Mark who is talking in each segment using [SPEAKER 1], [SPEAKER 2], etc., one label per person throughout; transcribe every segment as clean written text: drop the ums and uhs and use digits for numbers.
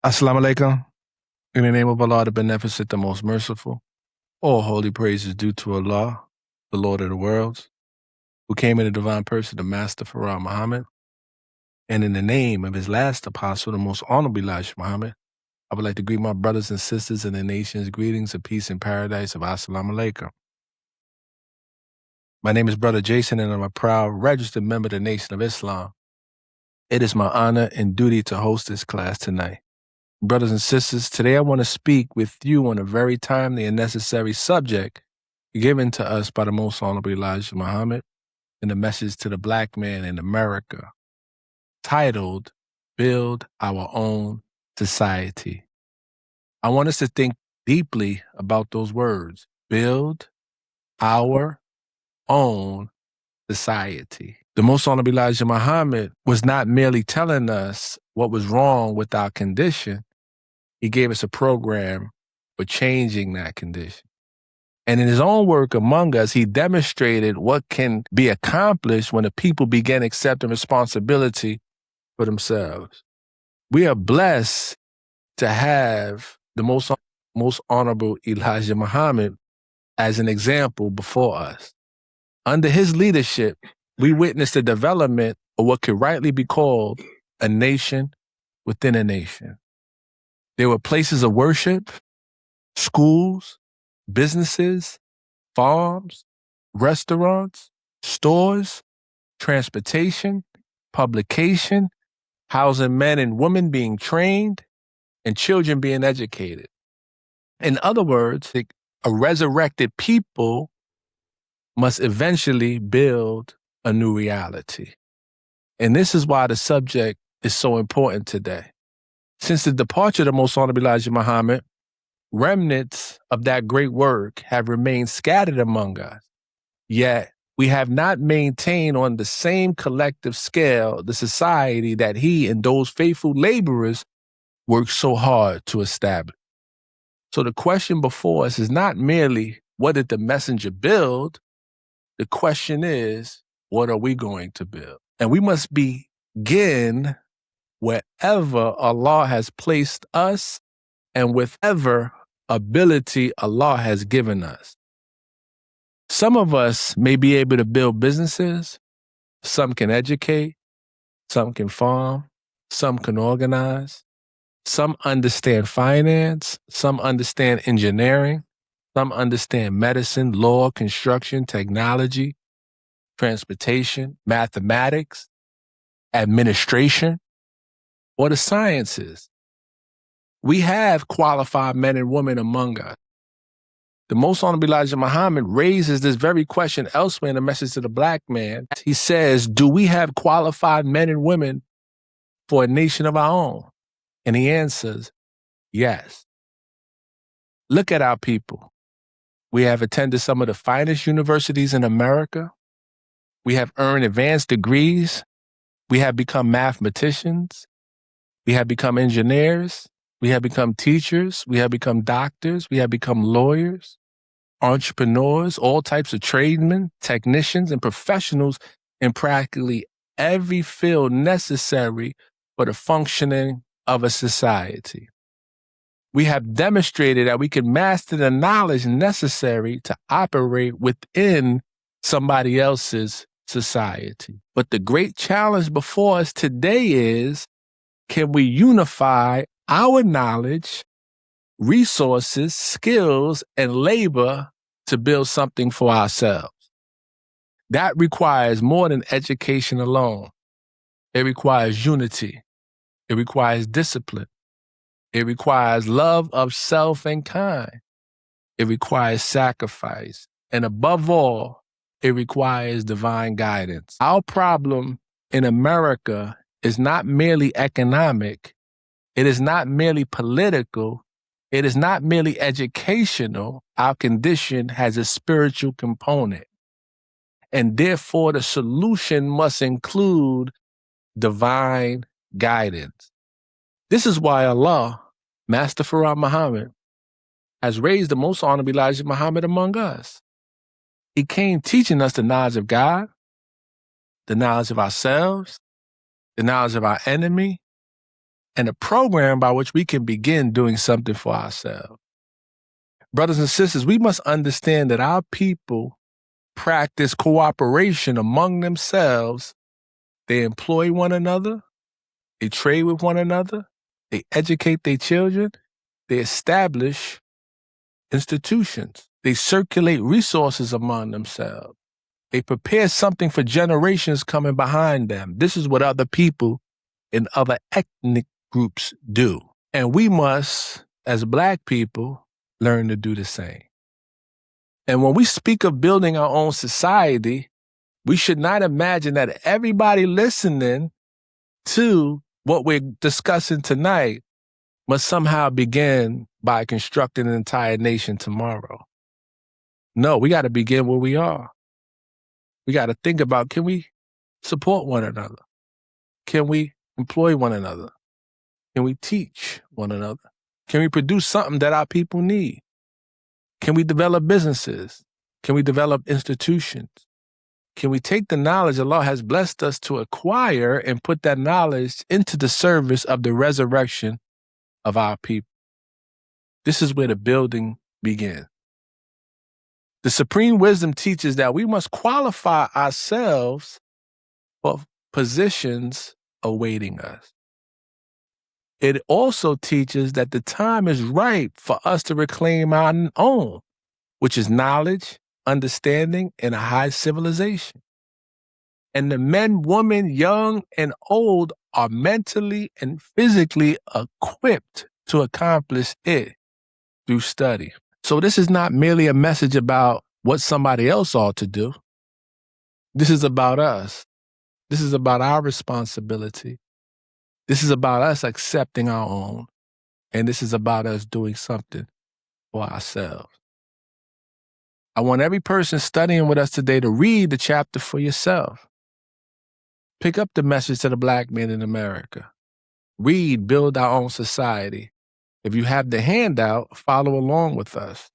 [SPEAKER 1] Assalamu alaikum. In the name of Allah, the Beneficent, the Most Merciful, all holy praise is due to Allah, the Lord of the worlds, who came in the divine person, the Master Farah Muhammad. And in the name of his last apostle, the Most Honorable Elijah Muhammad, I would like to greet my brothers and sisters in the nation's greetings of peace and paradise of Assalamu alaikum. My name is Brother Jason, and I'm a proud registered member of the Nation of Islam. It is my honor and duty to host this class tonight. Brothers and sisters, today I want to speak with you on a very timely and necessary subject given to us by the Most Honorable Elijah Muhammad in the message to the Black man in America, titled, Build Our Own Society. I want us to think deeply about those words, build our own society. The Most Honorable Elijah Muhammad was not merely telling us what was wrong with our condition. He gave us a program for changing that condition. And in his own work among us, he demonstrated what can be accomplished when the people begin accepting responsibility for themselves. We are blessed to have the most honorable Elijah Muhammad as an example before us. Under his leadership, we witnessed the development of what could rightly be called a nation within a nation. There were places of worship, schools, businesses, farms, restaurants, stores, transportation, publication, housing men and women being trained, and children being educated. In other words, a resurrected people must eventually build a new reality. And this is why the subject is so important today. Since the departure of the Most Honorable Elijah Muhammad, remnants of that great work have remained scattered among us. Yet we have not maintained on the same collective scale the society that he and those faithful laborers worked so hard to establish. So the question before us is not merely what did the messenger build? The question is, what are we going to build? And we must begin wherever Allah has placed us and with whatever ability Allah has given us. Some of us may be able to build businesses, some can educate, some can farm, some can organize, some understand finance, some understand engineering, some understand medicine, law, construction, technology, transportation, mathematics, administration, or the sciences. We have qualified men and women among us. The Most Honorable Elijah Muhammad raises this very question elsewhere in the message to the Black man. He says, do we have qualified men and women for a nation of our own? And he answers, yes. Look at our people. We have attended some of the finest universities in America. We have earned advanced degrees. We have become mathematicians. We have become engineers. We have become teachers. We have become doctors. We have become lawyers, entrepreneurs, all types of tradesmen, technicians, and professionals in practically every field necessary for the functioning of a society. We have demonstrated that we can master the knowledge necessary to operate within somebody else's society. But the great challenge before us today is, can we unify our knowledge, resources, skills, and labor to build something for ourselves? That requires more than education alone. It requires unity. It requires discipline. It requires love of self and kind. It requires sacrifice. And above all, it requires divine guidance. Our problem in America is not merely economic. It is not merely political. It is not merely educational. Our condition has a spiritual component. And therefore, the solution must include divine guidance. This is why Allah, Master Farah Muhammad, has raised the Most Honorable Elijah Muhammad among us. He came teaching us the knowledge of God, the knowledge of ourselves, the knowledge of our enemy, and a program by which we can begin doing something for ourselves. Brothers and sisters, we must understand that our people practice cooperation among themselves. They employ one another, they trade with one another, they educate their children, they establish institutions, they circulate resources among themselves. They prepare something for generations coming behind them. This is what other people in other ethnic groups do. And we must, as Black people, learn to do the same. And when we speak of building our own society, we should not imagine that everybody listening to what we're discussing tonight must somehow begin by constructing an entire nation tomorrow. No, we got to begin where we are. We got to think about, can we support one another? Can we employ one another? Can we teach one another? Can we produce something that our people need? Can we develop businesses? Can we develop institutions? Can we take the knowledge Allah has blessed us to acquire and put that knowledge into the service of the resurrection of our people? This is where the building begins. The supreme wisdom teaches that we must qualify ourselves for positions awaiting us. It also teaches that the time is ripe for us to reclaim our own, which is knowledge, understanding, and a high civilization. And the men, women, young and old, are mentally and physically equipped to accomplish it through study. So this is not merely a message about what somebody else ought to do. This is about us. This is about our responsibility. This is about us accepting our own. And this is about us doing something for ourselves. I want every person studying with us today to read the chapter for yourself. Pick up the message to the Black man in America. Read, build our own society. If you have the handout, follow along with us.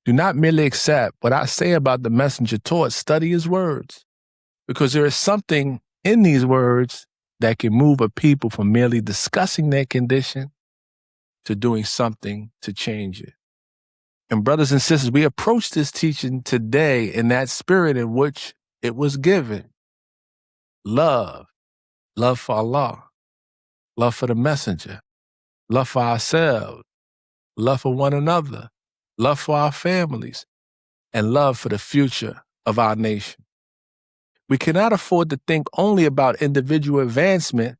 [SPEAKER 1] Do not merely accept what I say about the messenger taught. Study his words, because there is something in these words that can move a people from merely discussing their condition to doing something to change it. And brothers and sisters, we approach this teaching today in that spirit in which it was given. Love for Allah, love for the messenger, love for ourselves, love for one another, love for our families, and love for the future of our nation. We cannot afford to think only about individual advancement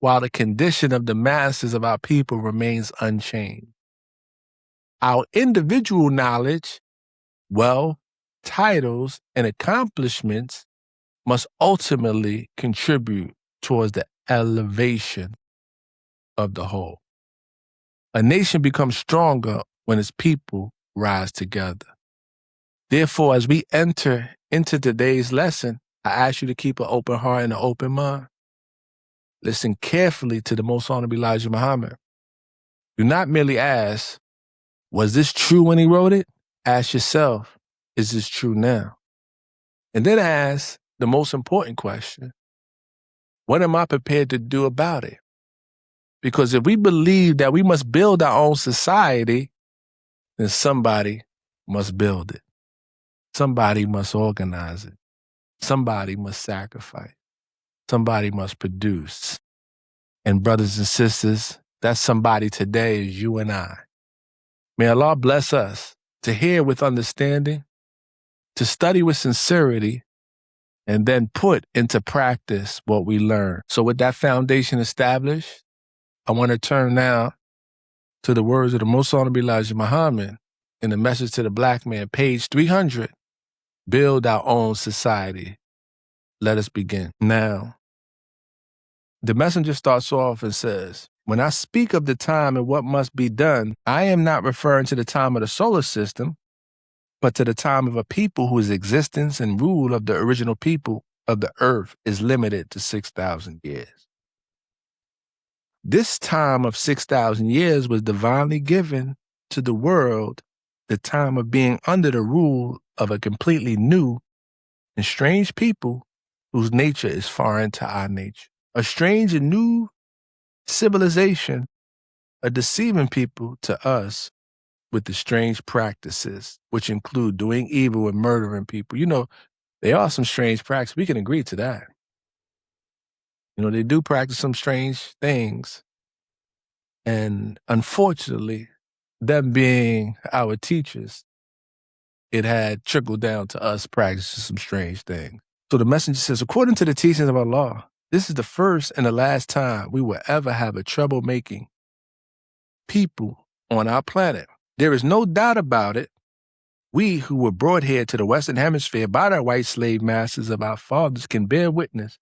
[SPEAKER 1] while the condition of the masses of our people remains unchanged. Our individual knowledge, wealth, titles, and accomplishments must ultimately contribute towards the elevation of the whole. A nation becomes stronger when its people rise together. Therefore, as we enter into today's lesson, I ask you to keep an open heart and an open mind. Listen carefully to the Most Honorable Elijah Muhammad. Do not merely ask, was this true when he wrote it? Ask yourself, is this true now? And then ask the most important question, what am I prepared to do about it? Because if we believe that we must build our own society, then somebody must build it. Somebody must organize it. Somebody must sacrifice. Somebody must produce. And brothers and sisters, that somebody today is you and I. May Allah bless us to hear with understanding, to study with sincerity, and then put into practice what we learn. So with that foundation established, I want to turn now to the words of the Most Honorable Elijah Muhammad in the message to the Black man, page 300, build our own society. Let us begin. Now, the messenger starts off and says, when I speak of the time and what must be done, I am not referring to the time of the solar system, but to the time of a people whose existence and rule of the original people of the earth is limited to 6,000 years. This time of 6,000 years was divinely given to the world, the time of being under the rule of a completely new and strange people whose nature is foreign to our nature. A strange and new civilization are deceiving people to us with the strange practices, which include doing evil and murdering people. You know, there are some strange practices. We can agree to that. You know, they do practice some strange things. And unfortunately, them being our teachers, it had trickled down to us practicing some strange things. So the messenger says, according to the teachings of Allah, this is the first and the last time we will ever have a troublemaking people on our planet. There is no doubt about it. We who were brought here to the Western Hemisphere by the white slave masters of our fathers can bear witness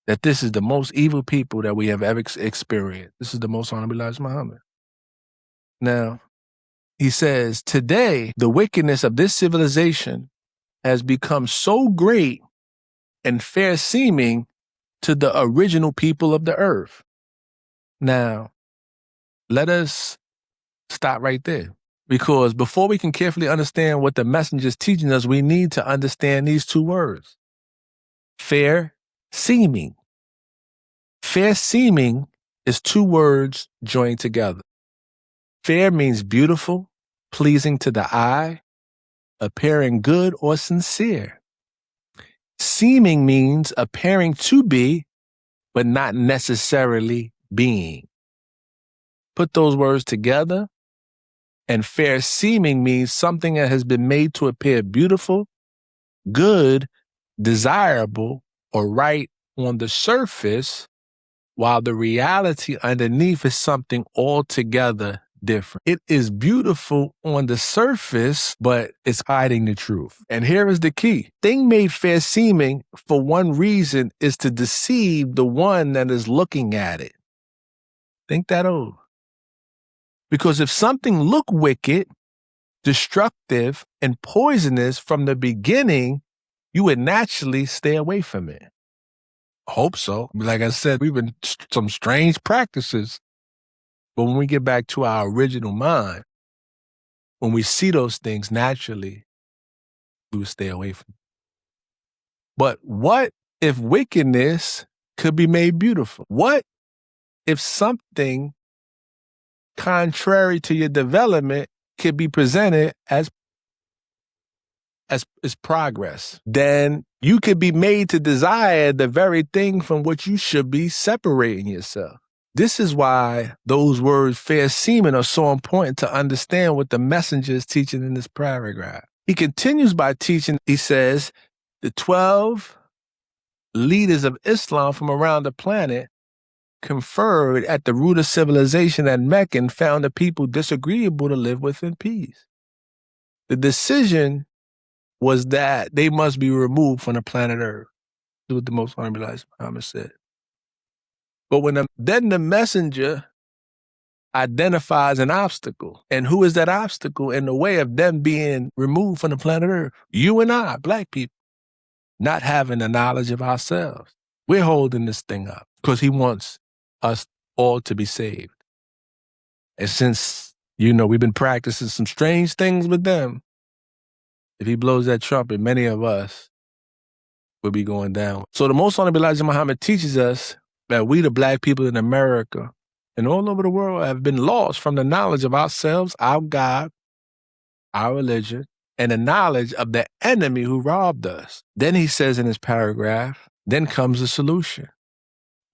[SPEAKER 1] that this is the most evil people that we have ever experienced. This is the most honorable Elijah Muhammad. Now, he says, today, the wickedness of this civilization has become so great and fair seeming to the original people of the earth. Now, let us stop right there. Because before we can carefully understand what the messenger is teaching us, we need to understand these two words. Fair seeming. Fair seeming is two words joined together. Fair means beautiful, pleasing to the eye, appearing good or sincere. Seeming means appearing to be, but not necessarily being. Put those words together, and fair seeming means something that has been made to appear beautiful, good, desirable, or right on the surface, while the reality underneath is something altogether different. It is beautiful on the surface, but it's hiding the truth. And here is the key. Thing made fair seeming for one reason is to deceive the one that is looking at it. Think that over. Because if something look wicked, destructive, and poisonous from the beginning, you would naturally stay away from it. Hope so. Like I said, we've been some strange practices. But when we get back to our original mind, when we see those things naturally, we would stay away from it. But what if wickedness could be made beautiful? What if something contrary to your development could be presented as progress? Then you could be made to desire the very thing from which you should be separating yourself. This is why those words fair seeming are so important to understand what the messenger is teaching in this paragraph. He continues by teaching, he says, the 12 leaders of Islam from around the planet conferred at the root of civilization at Mecca and found the people disagreeable to live with in peace. The decision was that they must be removed from the planet Earth. This is what the Most Honorable Elijah Muhammad said. But then the messenger identifies an obstacle. And who is that obstacle in the way of them being removed from the planet Earth? You and I, black people, not having the knowledge of ourselves. We're holding this thing up because he wants us all to be saved. And since, we've been practicing some strange things with them, if he blows that trumpet, many of us will be going down. So the Most Honorable Elijah Muhammad teaches us that we, the black people in America and all over the world, have been lost from the knowledge of ourselves, our God, our religion, and the knowledge of the enemy who robbed us. Then he says in his paragraph, then comes the solution.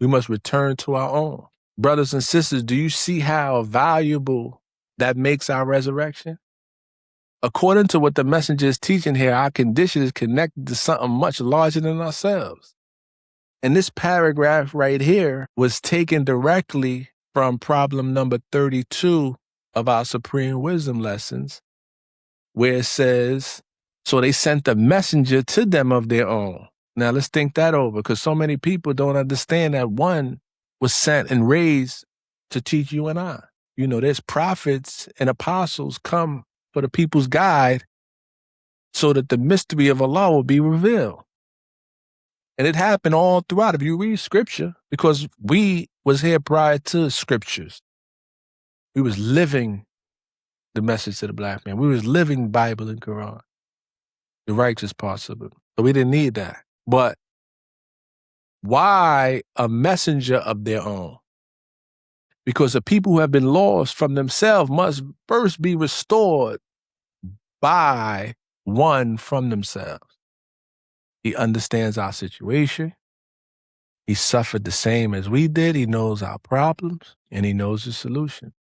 [SPEAKER 1] We must return to our own. Brothers and sisters, do you see how valuable that makes our resurrection? According to what the messenger is teaching here, our condition is connected to something much larger than ourselves. And this paragraph right here was taken directly from problem number 32 of our Supreme Wisdom lessons, where it says, so they sent a messenger to them of their own. Now let's think that over, because so many people don't understand that one was sent and raised to teach you and I. There's prophets and apostles come for the people's guide so that the mystery of Allah will be revealed. And it happened all throughout. If you read scripture, because we was here prior to scriptures. We was living the message to the black man. We was living Bible and Quran, the righteous parts of it. So we didn't need that. But why a messenger of their own? Because the people who have been lost from themselves must first be restored by one from themselves. He understands our situation. He suffered the same as we did. He knows our problems, and he knows the solution.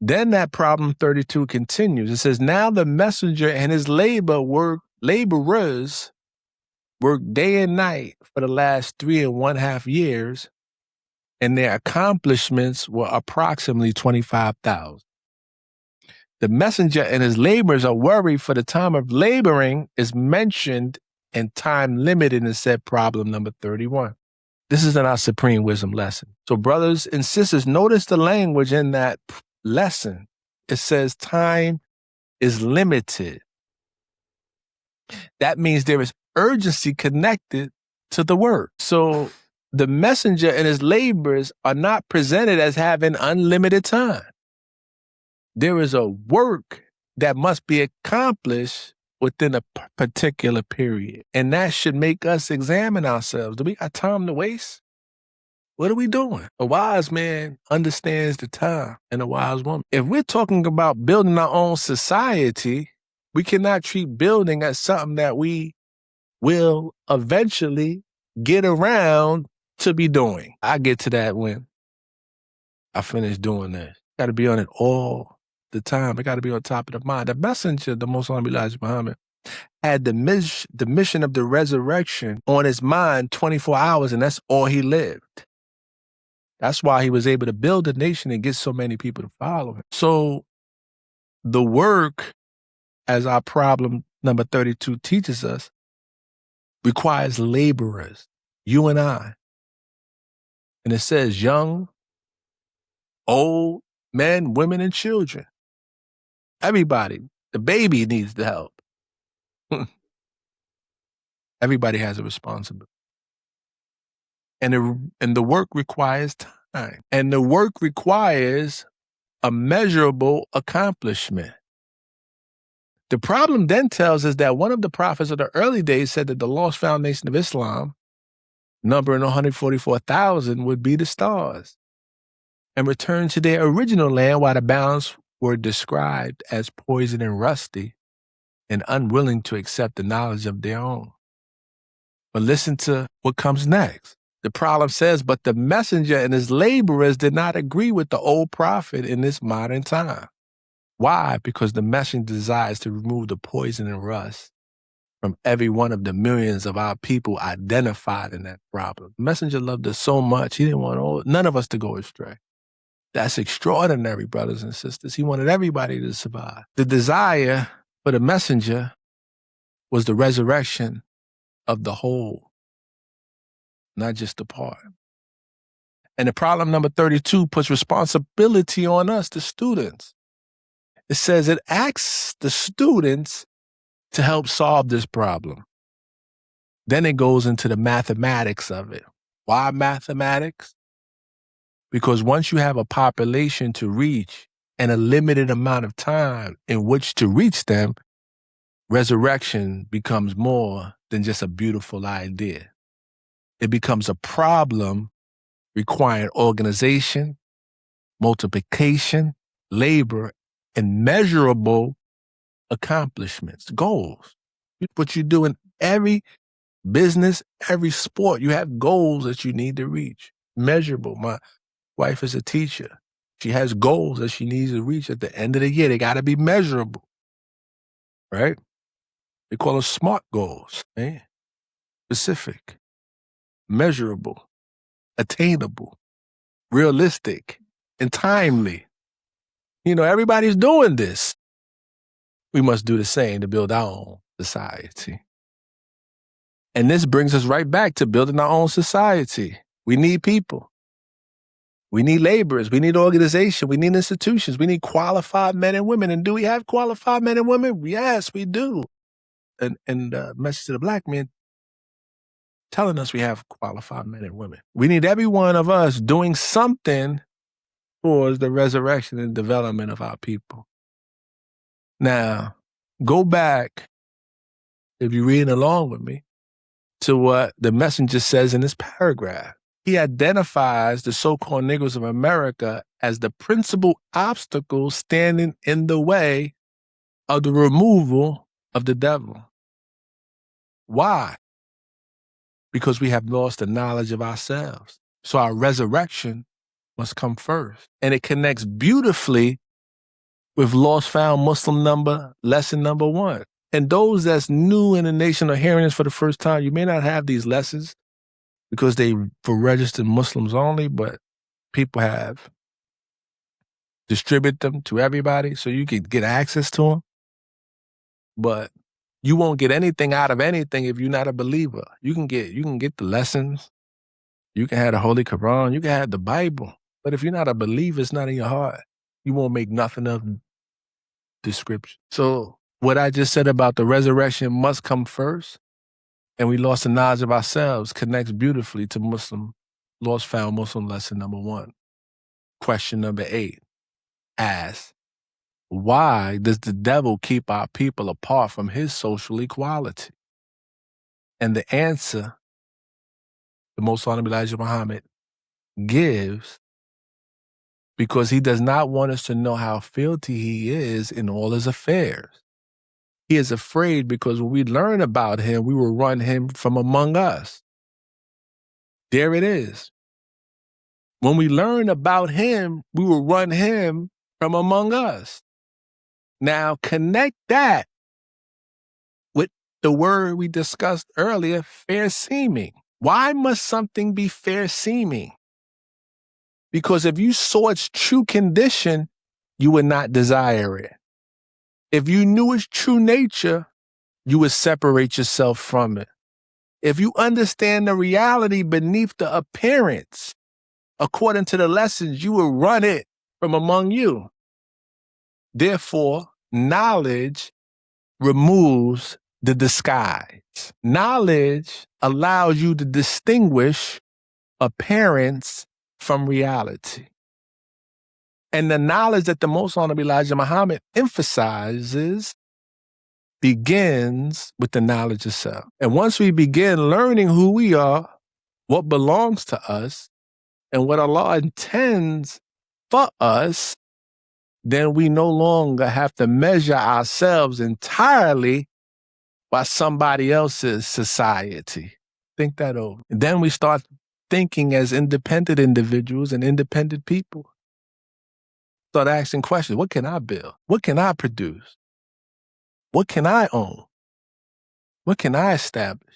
[SPEAKER 1] Then that problem 32 continues. It says, now the messenger and his laborers worked day and night for the last 3.5 years, and their accomplishments were approximately 25,000. The messenger and his laborers are worried, for the time of laboring is mentioned and time limited in said problem number 31. This is in our supreme wisdom lesson. So brothers and sisters, notice the language in that lesson. It says time is limited. That means there is urgency connected to the work. So the messenger and his laborers are not presented as having unlimited time. There is a work that must be accomplished within a particular period. And that should make us examine ourselves. Do we got time to waste? What are we doing? A wise man understands the time, and a wise woman. If we're talking about building our own society, we cannot treat building as something that we will eventually get around to be doing. I get to that when I finish doing this. Got to be on it all the time. It got to be on top of the mind. The messenger, the Most Honorable Elijah Muhammad, had the mission of the resurrection on his mind 24 hours, and that's all he lived. That's why he was able to build a nation and get so many people to follow him. So the work, as our problem number 32 teaches us, requires laborers, you and I. And it says young, old, men, women, and children. Everybody. The baby needs the help. Everybody has a responsibility. And the work requires time. And the work requires a measurable accomplishment. The problem then tells us that one of the prophets of the early days said that the lost foundation of Islam, numbering 144,000, would be the stars and return to their original land, while the balance were described as poison and rusty and unwilling to accept the knowledge of their own. But listen to what comes next. The problem says, but the messenger and his laborers did not agree with the old prophet in this modern time. Why? Because the messenger desires to remove the poison and rust from every one of the millions of our people identified in that problem. The messenger loved us so much, he didn't want none of us to go astray. That's extraordinary, brothers and sisters. He wanted everybody to survive. The desire for the messenger was the resurrection of the whole, not just the part. And the problem number 32 puts responsibility on us, the students. It says it asks the students to help solve this problem. Then it goes into the mathematics of it. Why mathematics? Because once you have a population to reach and a limited amount of time in which to reach them, resurrection becomes more than just a beautiful idea. It becomes a problem requiring organization, multiplication, labor, and measurable accomplishments, goals. What you do in every business, every sport, you have goals that you need to reach. Measurable. My wife is a teacher. She has goals that she needs to reach at the end of the year. They got to be measurable, right? They call them SMART goals, right? Specific, measurable, attainable, realistic, and timely. You know, everybody's doing this. We must do the same to build our own society. And this brings us right back to building our own society. We need people. We need laborers. We need organization. We need institutions. We need qualified men and women. And do we have qualified men and women? Yes, we do. And message to the Blackman telling us we have qualified men and women. We need every one of us doing something towards the resurrection and development of our people. Now, go back, if you're reading along with me, to what the messenger says in this paragraph. He identifies the so-called Negroes of America as the principal obstacle standing in the way of the removal of the devil. Why? Because we have lost the knowledge of ourselves. So our resurrection must come first. And it connects beautifully with Lost Found Muslim lesson number 1. And those that's new in the nation are hearing this for the first time, you may not have these lessons because they for registered Muslims only, but people have distributed them to everybody so you can get access to them. But you won't get anything out of anything if you're not a believer. You can get the lessons, you can have the Holy Quran, you can have the Bible. But if you're not a believer, it's not in your heart. You won't make nothing of the scripture. So what I just said about the resurrection must come first, and we lost the knowledge of ourselves, connects beautifully to Lost Found Muslim lesson number 1. Question number 8 asks, why does the devil keep our people apart from his social equality? And the answer the Most Honorable Elijah Muhammad gives, because he does not want us to know how filthy he is in all his affairs. He is afraid because when we learn about him, we will run him from among us. There it is. When we learn about him, we will run him from among us. Now connect that with the word we discussed earlier, fair seeming. Why must something be fair seeming? Because if you saw its true condition, you would not desire it. If you knew its true nature, you would separate yourself from it. If you understand the reality beneath the appearance, according to the lessons, you will run it from among you. Therefore, knowledge removes the disguise. Knowledge allows you to distinguish appearance from reality. And the knowledge that the Most Honorable Elijah Muhammad emphasizes begins with the knowledge of self. And once we begin learning who we are, what belongs to us, and what Allah intends for us, then we no longer have to measure ourselves entirely by somebody else's society. Think that over. And then we start thinking as independent individuals and independent people. Start asking questions. What can I build? What can I produce? What can I own? What can I establish?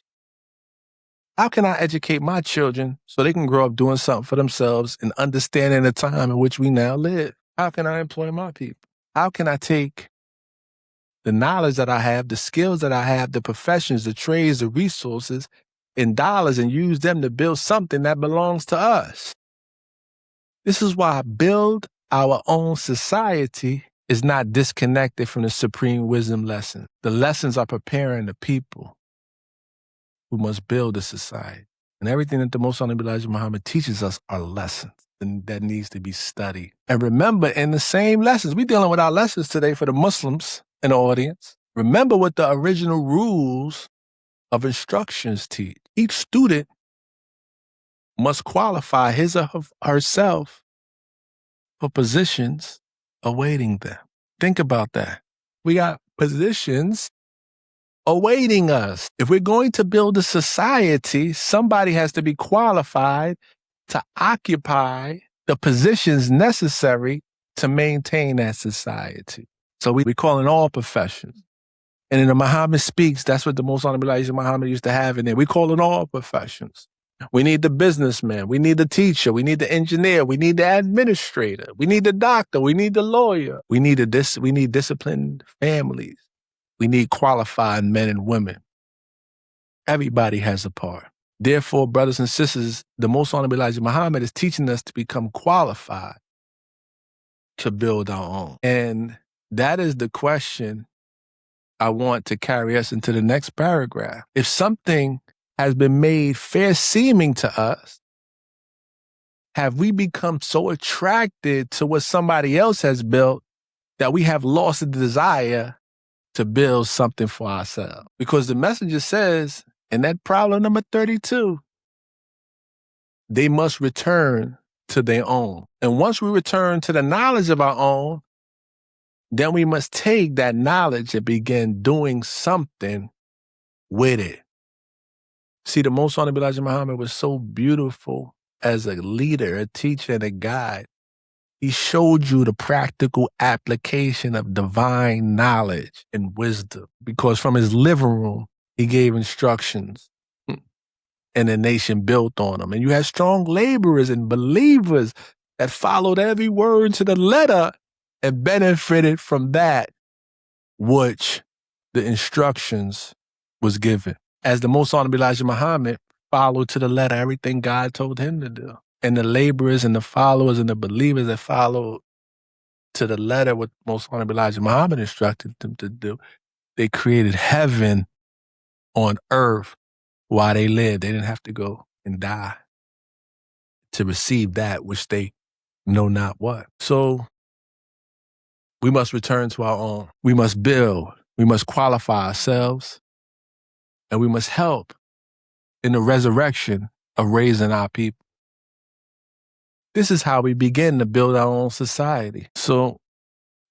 [SPEAKER 1] How can I educate my children so they can grow up doing something for themselves and understanding the time in which we now live? How can I employ my people? How can I take the knowledge that I have, the skills that I have, the professions, the trades, the resources, in dollars and use them to build something that belongs to us? This is why build our own society is not disconnected from the supreme wisdom lesson. The lessons are preparing the people who must build a society. And everything that the Most Honorable Elijah Muhammad teaches us are lessons that needs to be studied. And remember, in the same lessons, we're dealing with our lessons today for the Muslims in the audience. Remember what the original rules of instructions teach. Each student must qualify his or herself for positions awaiting them. Think about that. We got positions awaiting us. If we're going to build a society, somebody has to be qualified to occupy the positions necessary to maintain that society. So we call in all professions. And in the Muhammad Speaks, that's what the Most Honorable Elijah Muhammad used to have in there. We call in all professions. We need the businessman. We need the teacher. We need the engineer. We need the administrator. We need the doctor. We need the lawyer. We need disciplined families. We need qualified men and women. Everybody has a part. Therefore, brothers and sisters, the Most Honorable Elijah Muhammad is teaching us to become qualified to build our own. And that is the question I want to carry us into the next paragraph. If something has been made fair seeming to us, have we become so attracted to what somebody else has built that we have lost the desire to build something for ourselves? Because the messenger says in that problem number 32, they must return to their own. And once we return to the knowledge of our own, then we must take that knowledge and begin doing something with it. See, the Most Honorable Elijah Muhammad was so beautiful as a leader, a teacher, and a guide. He showed you the practical application of divine knowledge and wisdom, because from his living room, he gave instructions and the nation built on them. And you had strong laborers and believers that followed every word to the letter and benefited from that which the instructions was given. As the Most Honorable Elijah Muhammad followed to the letter everything God told him to do. And the laborers and the followers and the believers that followed to the letter what Most Honorable Elijah Muhammad instructed them to do, they created heaven on earth while they lived. They didn't have to go and die to receive that which they know not what. So we must return to our own. We must build. We must qualify ourselves. And we must help in the resurrection of raising our people. This is how we begin to build our own society. So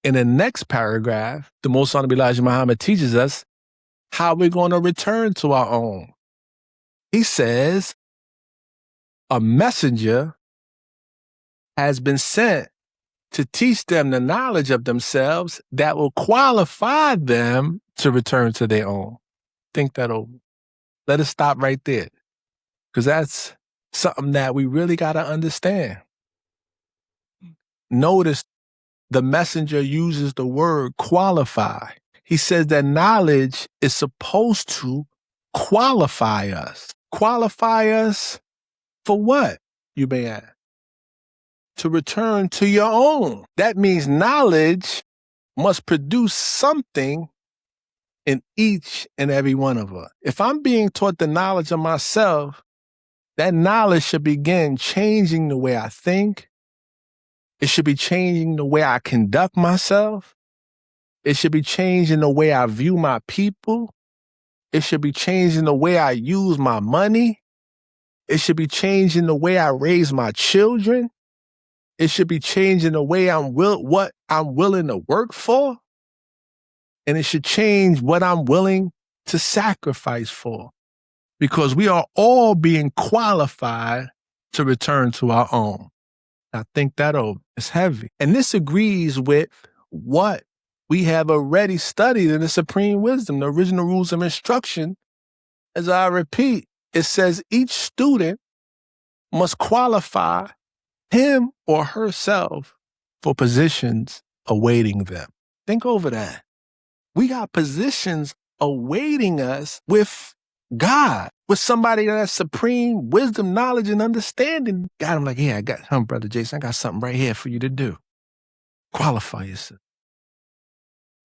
[SPEAKER 1] in the next paragraph, the Most Honorable Elijah Muhammad teaches us how we're going to return to our own. He says, a messenger has been sent to teach them the knowledge of themselves that will qualify them to return to their own. Think that over. Let us stop right there, because that's something that we really got to understand. Notice the messenger uses the word qualify. He says that knowledge is supposed to qualify us. Qualify us for what, you may ask? To return to your own. That means knowledge must produce something in each and every one of us. If I'm being taught the knowledge of myself, that knowledge should begin changing the way I think. It should be changing the way I conduct myself. It should be changing the way I view my people. It should be changing the way I use my money. It should be changing the way I raise my children. It should be changing the way what I'm willing to work for. And it should change what I'm willing to sacrifice for. Because we are all being qualified to return to our own. I think that over. It's heavy. And this agrees with what we have already studied in the Supreme Wisdom, the original rules of instruction. As I repeat, it says each student must qualify him or herself for positions awaiting them. Think over that. We got positions awaiting us with God, with somebody that has supreme wisdom, knowledge, and understanding. God, I'm like, yeah, I got Brother Jason, I got something right here for you to do. Qualify yourself.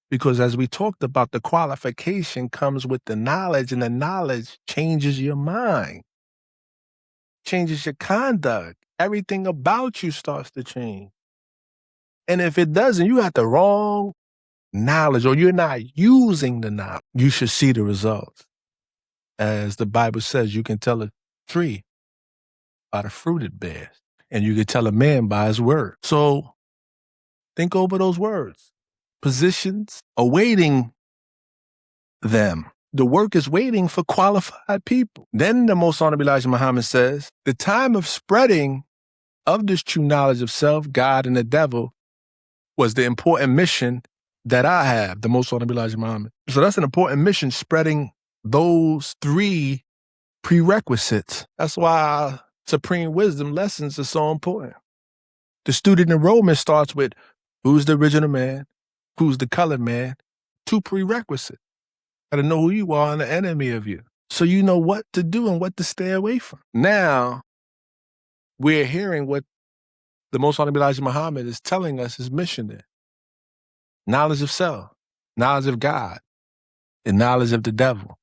[SPEAKER 1] Because as we talked about, the qualification comes with the knowledge, and the knowledge changes your mind, changes your conduct. Everything about you starts to change. And if it doesn't, you got the wrong knowledge, or you're not using the knowledge, you should see the results. As the Bible says, you can tell a tree by the fruit it bears, and you can tell a man by his word. So think over those words. Positions awaiting them. The work is waiting for qualified people. Then the Most Honorable Elijah Muhammad says, the time of spreading of this true knowledge of self, God, and the devil was the important mission that I have, the Most Honorable Elijah Muhammad. So that's an important mission, spreading those three prerequisites. That's why our Supreme Wisdom lessons are so important. The student enrollment starts with who's the original man, who's the colored man, two prerequisites. Got to know who you are and the enemy of you, so you know what to do and what to stay away from. Now, we're hearing what the Most Honorable Elijah Muhammad is telling us his mission is. Knowledge of self, knowledge of God, and knowledge of the devil.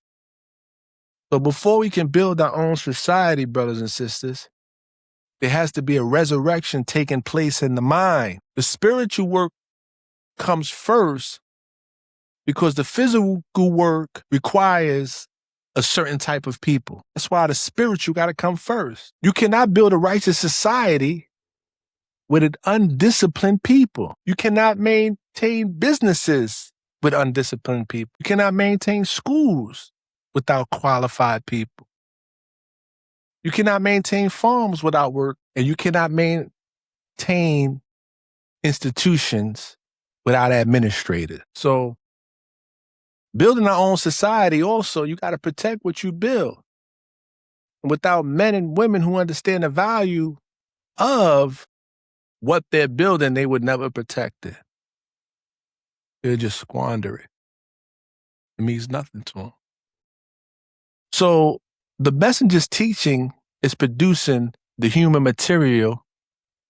[SPEAKER 1] So before we can build our own society, brothers and sisters, there has to be a resurrection taking place in the mind. The spiritual work comes first because the physical work requires a certain type of people. That's why the spiritual got to come first. You cannot build a righteous society with an undisciplined people. You cannot maintain businesses with undisciplined people. You cannot maintain schools without qualified people. You cannot maintain farms without work, and you cannot maintain institutions without administrators. So building our own society also, you got to protect what you build. And without men and women who understand the value of what they're building, they would never protect it. They'll just squander it. It means nothing to them. So the messenger's teaching is producing the human material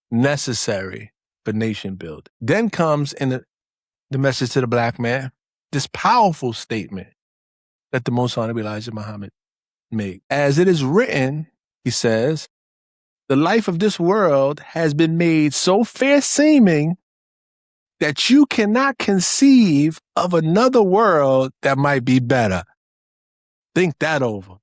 [SPEAKER 1] necessary for nation building. Then comes in the message to the black man, this powerful statement that the Most Honorable Elijah Muhammad made. As it is written, he says, the life of this world has been made so fair-seeming that you cannot conceive of another world that might be better. Think that over.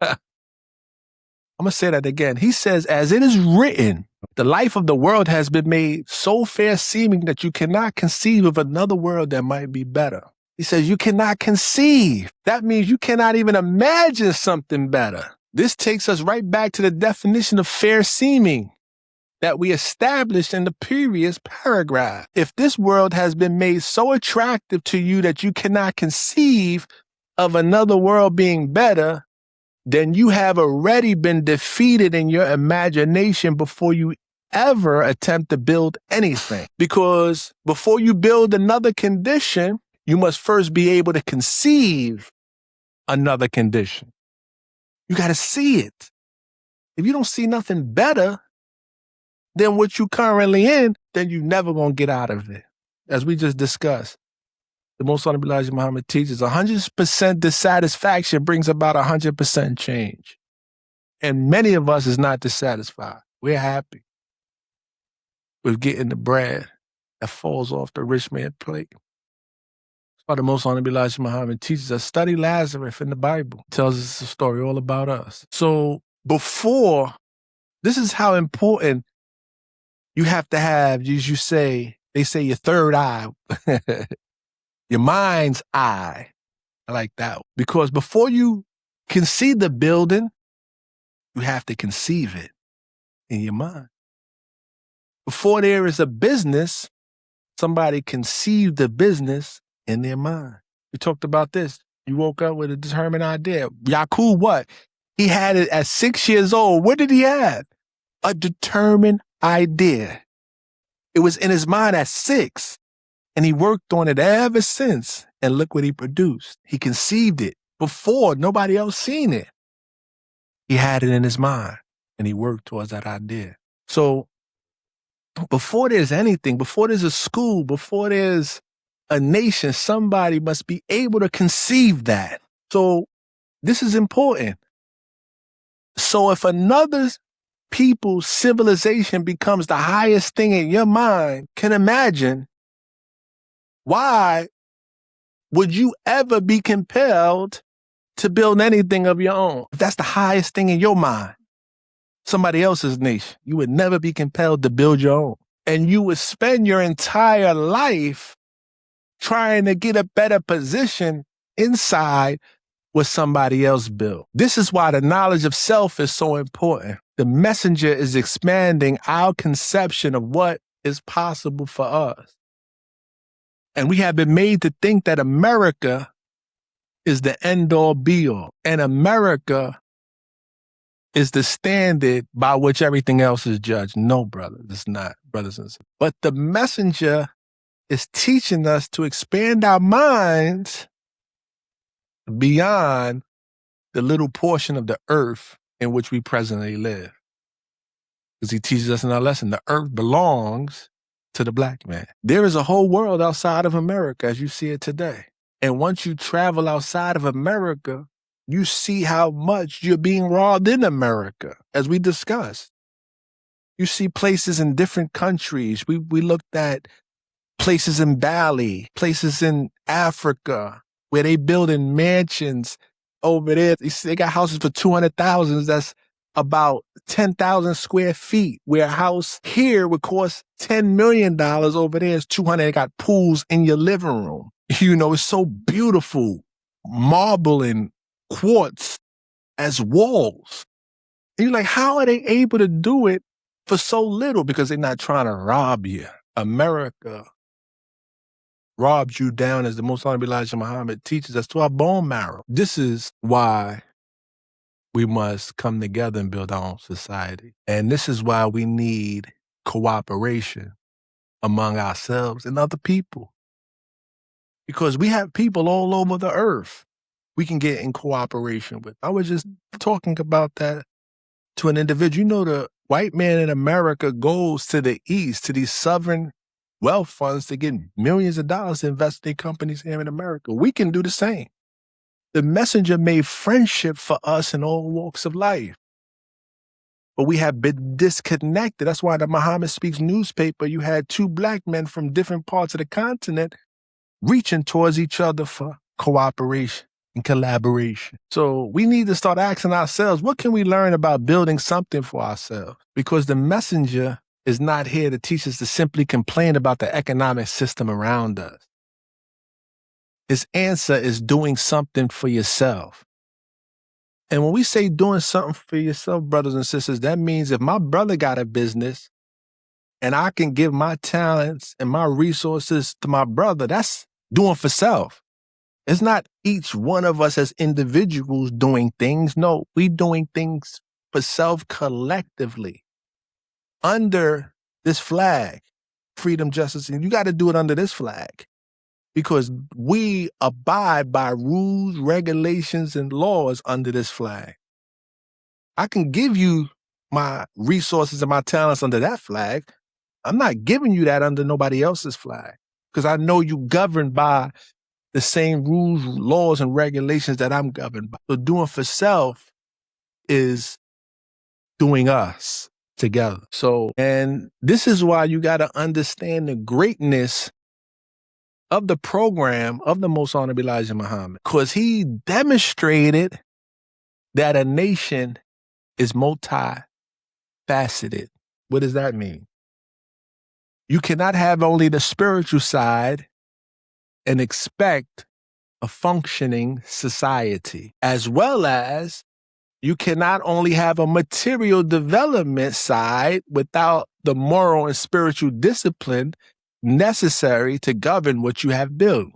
[SPEAKER 1] I'm going to say that again. He says, as it is written, the life of the world has been made so fair-seeming that you cannot conceive of another world that might be better. He says, you cannot conceive. That means you cannot even imagine something better. This takes us right back to the definition of fair-seeming that we established in the previous paragraph. If this world has been made so attractive to you that you cannot conceive of another world being better, then you have already been defeated in your imagination before you ever attempt to build anything. Because before you build another condition, you must first be able to conceive another condition. You got to see it. If you don't see nothing better than what you currently in, then you never going to get out of it. As we just discussed, the Most Honorable Elijah Muhammad teaches 100% dissatisfaction brings about 100% change. And many of us is not dissatisfied. We're happy with getting the bread that falls off the rich man's plate. That's why the Most Honorable Elijah Muhammad teaches us, study Lazarus in the Bible. It tells us a story all about us. So before, this is how important you have to have, as you say, they say your third eye, your mind's eye. I like that. Because before you can see the building, you have to conceive it in your mind. Before there is a business, somebody conceived the business in their mind. We talked about this. You woke up with a determined idea. Yaqub, what? He had it at 6 years old. What did he have? A determined idea. It was in his mind at 6, and he worked on it ever since. And look what he produced. He conceived it before nobody else seen it. He had it in his mind, and he worked towards that idea. So before there's anything, before there's a school, before there's a nation, somebody must be able to conceive that. So this is important. So if another people's civilization becomes the highest thing in your mind, can imagine, why would you ever be compelled to build anything of your own? If that's the highest thing in your mind, somebody else's nation, you would never be compelled to build your own. And you would spend your entire life trying to get a better position inside what somebody else built. This is why the knowledge of self is so important. The messenger is expanding our conception of what is possible for us. And we have been made to think that America is the end-all be-all. And America is the standard by which everything else is judged. No, brother, it's not, brothers and sisters. But the messenger is teaching us to expand our minds beyond the little portion of the earth in which we presently live. Because he teaches us in our lesson, the earth belongs to the black man. There is a whole world outside of America as you see it today. And once you travel outside of America, you see how much you're being robbed in America, as we discussed. You see places in different countries. We looked at places in Bali, places in Africa, where they building mansions over there, they got houses for 200,000. That's about 10,000 square feet, where a house here would cost $10 million. Over there is 200. They got pools in your living room. You know, it's so beautiful. Marble and quartz as walls. And you're like, how are they able to do it for so little? Because they're not trying to rob you. America robs you down, as the Most Honorable Elijah Muhammad teaches us, to our bone marrow. This is why we must come together and build our own society. And this is why we need cooperation among ourselves and other people. Because we have people all over the earth we can get in cooperation with. I was just talking about that to an individual. You know, the white man in America goes to the East, to these sovereign wealth funds to get millions of dollars to invest in companies here in America. We can do the same. The messenger made friendship for us in all walks of life. But we have been disconnected. That's why the Muhammad Speaks newspaper, you had two black men from different parts of the continent reaching towards each other for cooperation and collaboration. So we need to start asking ourselves, what can we learn about building something for ourselves? Because the messenger is not here to teach us to simply complain about the economic system around us. His answer is doing something for yourself. And when we say doing something for yourself, brothers and sisters, that means if my brother got a business and I can give my talents and my resources to my brother, that's doing for self. It's not each one of us as individuals doing things. No, we doing things for self collectively under this flag, freedom, justice. And you got to do it under this flag because we abide by rules, regulations, and laws under this flag. I can give you my resources and my talents under that flag. I'm not giving you that under nobody else's flag because I know you governed by the same rules, laws, and regulations that I'm governed by. So doing for self is doing us together. So, and this is why you got to understand the greatness of the program of the Most Honorable Elijah Muhammad, because he demonstrated that a nation is multifaceted. What does that mean? You cannot have only the spiritual side and expect a functioning society, as well as you cannot only have a material development side without the moral and spiritual discipline necessary to govern what you have built.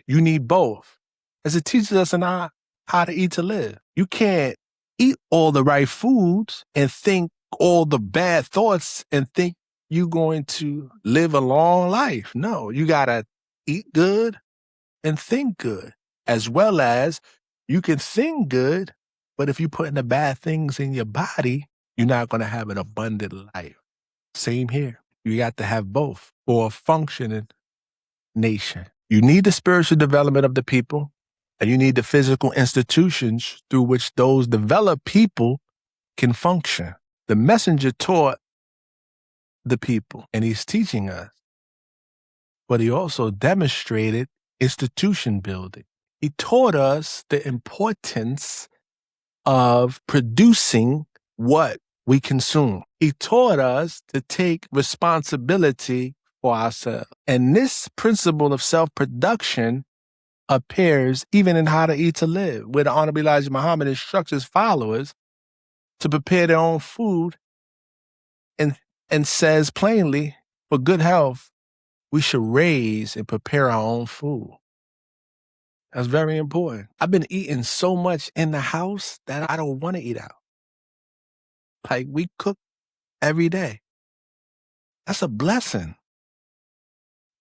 [SPEAKER 1] You need both. As it teaches us in our How to Eat to Live. You can't eat all the right foods and think all the bad thoughts and think you're going to live a long life. No, you got to eat good and think good, as well as you can think good, but if you're putting the bad things in your body, you're not going to have an abundant life. Same here. You got to have both for a functioning nation. You need the spiritual development of the people, and you need the physical institutions through which those developed people can function. The messenger taught the people, and he's teaching us, but he also demonstrated institution building. He taught us the importance of producing what we consume. He taught us to take responsibility for ourselves. And this principle of self-production appears even in How to Eat to Live, where the Honorable Elijah Muhammad instructs his followers to prepare their own food and says plainly, for good health, we should raise and prepare our own food. That's very important. I've been eating so much in the house that I don't want to eat out. Like, we cook every day. That's a blessing.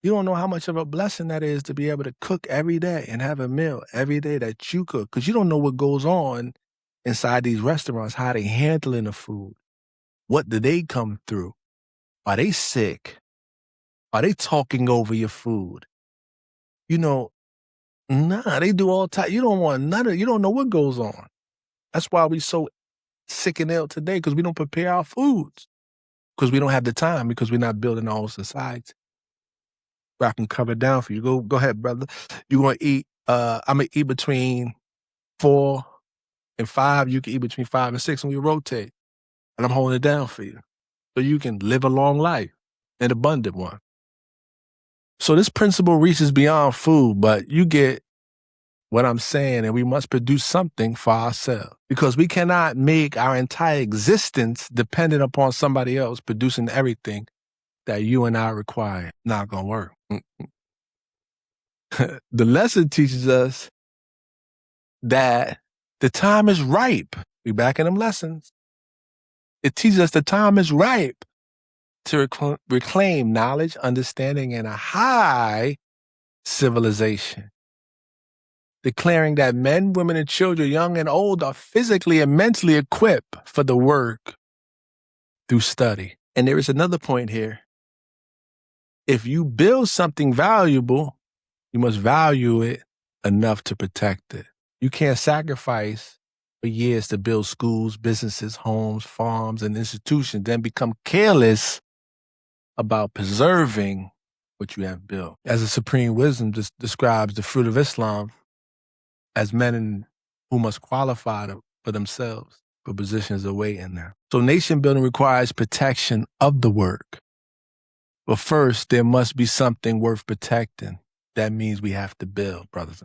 [SPEAKER 1] You don't know how much of a blessing that is to be able to cook every day and have a meal every day that you cook, because you don't know what goes on inside these restaurants, how they handling the food. What do they come through? Are they sick? Are they talking over your food? You know, nah, they do all type. You don't want none of. You don't know what goes on. That's why we so sick and ill today, because we don't prepare our foods, because we don't have the time, because we're not building our own society. Where I can cover it down for you. Go ahead, brother. You gonna eat? I'm gonna eat between 4 and 5, you can eat between 5 and 6, and we rotate. And I'm holding it down for you so you can live a long life, an abundant one. So this principle reaches beyond food, but you get what I'm saying, and we must produce something for ourselves because we cannot make our entire existence dependent upon somebody else producing everything that you and I require. Not gonna work. The lesson teaches us that the time is ripe. We back in them lessons. It teaches us the time is ripe to reclaim knowledge, understanding, and a high civilization. Declaring that men, women, and children, young and old, are physically and mentally equipped for the work through study. And there is another point here. If you build something valuable, you must value it enough to protect it. You can't sacrifice for years to build schools, businesses, homes, farms, and institutions, then become careless about preserving what you have built. As the supreme wisdom describes the fruit of Islam as men who must qualify for themselves for positions awaiting them. So nation building requires protection of the work. But first, there must be something worth protecting. That means we have to build, brothers.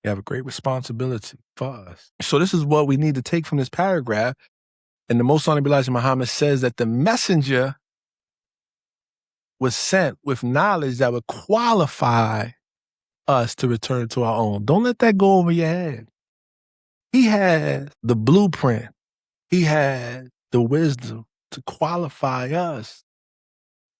[SPEAKER 1] We have a great responsibility for us. So this is what we need to take from this paragraph. And the Most Honorable Elijah Muhammad says that the messenger was sent with knowledge that would qualify us to return to our own. Don't let that go over your head. He had the blueprint. He had the wisdom to qualify us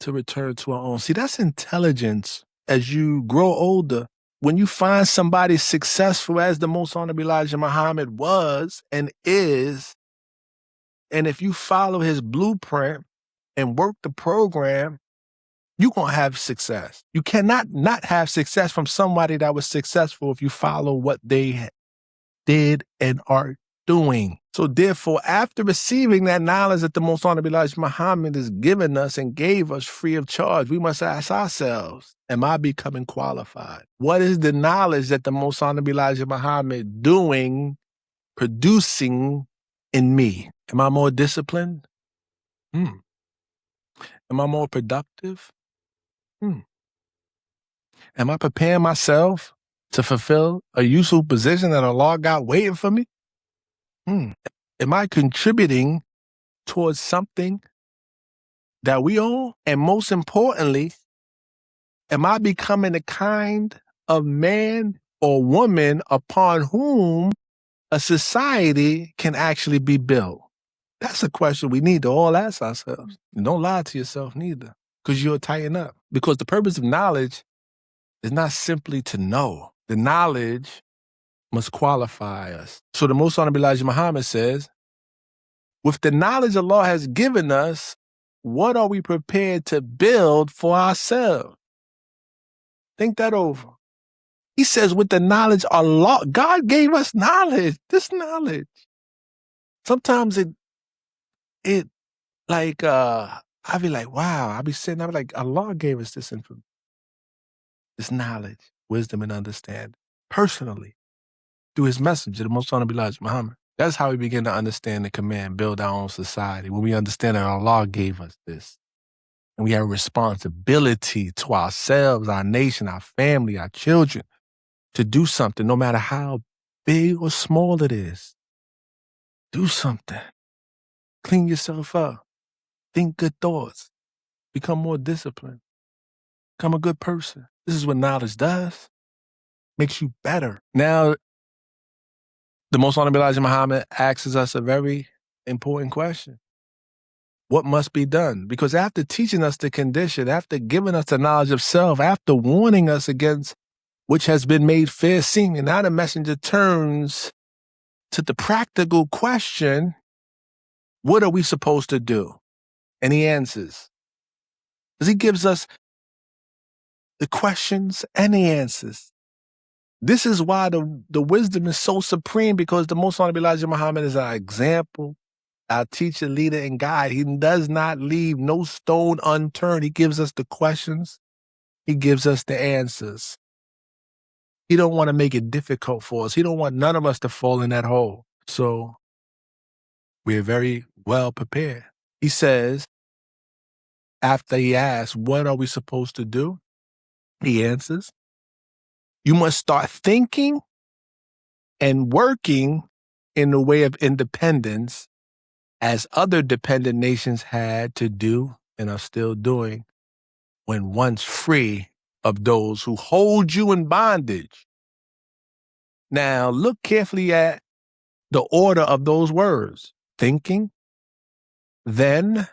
[SPEAKER 1] to return to our own. See, that's intelligence as you grow older. When you find somebody successful as the Most Honorable Elijah Muhammad was and is, and if you follow his blueprint and work the program, you're going to have success. You cannot not have success from somebody that was successful if you follow what they did and are doing. So therefore, after receiving that knowledge that the Most Honorable Elijah Muhammad has given us and gave us free of charge, we must ask ourselves, am I becoming qualified? What is the knowledge that the Most Honorable Elijah Muhammad doing, producing in me? Am I more disciplined? Am I more productive? Am I preparing myself to fulfill a useful position that Allah got waiting for me? Am I contributing towards something that we own? And most importantly, am I becoming the kind of man or woman upon whom a society can actually be built? That's a question we need to all ask ourselves. And don't lie to yourself neither, because you'll tighten up. Because the purpose of knowledge is not simply to know. The knowledge must qualify us. So the Most Honorable Elijah Muhammad says, with the knowledge Allah has given us, what are we prepared to build for ourselves? Think that over. He says, with the knowledge Allah, God gave us knowledge, this knowledge. Sometimes it like, I be like, wow, I be sitting, I be like, Allah gave us this information, this knowledge, wisdom, and understanding, personally, through his messenger, the Most Honorable Elijah Muhammad. That's how we begin to understand the command, build our own society, when we understand that Allah gave us this. And we have a responsibility to ourselves, our nation, our family, our children, to do something, no matter how big or small it is. Do something. Clean yourself up. Think good thoughts. Become more disciplined. Become a good person. This is what knowledge does. Makes you better. Now, the Most Honorable Elijah Muhammad asks us a very important question. What must be done? Because after teaching us the condition, after giving us the knowledge of self, after warning us against which has been made fair seeming, now the messenger turns to the practical question, what are we supposed to do? And he answers. Because he gives us the questions and the answers. This is why the wisdom is so supreme, because the Most Honorable Elijah Muhammad is our example, our teacher, leader, and guide. He does not leave no stone unturned. He gives us the questions. He gives us the answers. He don't want to make it difficult for us. He don't want none of us to fall in that hole. So we're very well prepared. He says, after he asks, what are we supposed to do? He answers, you must start thinking and working in the way of independence as other dependent nations had to do and are still doing when once free of those who hold you in bondage. Now, look carefully at the order of those words. Thinking, then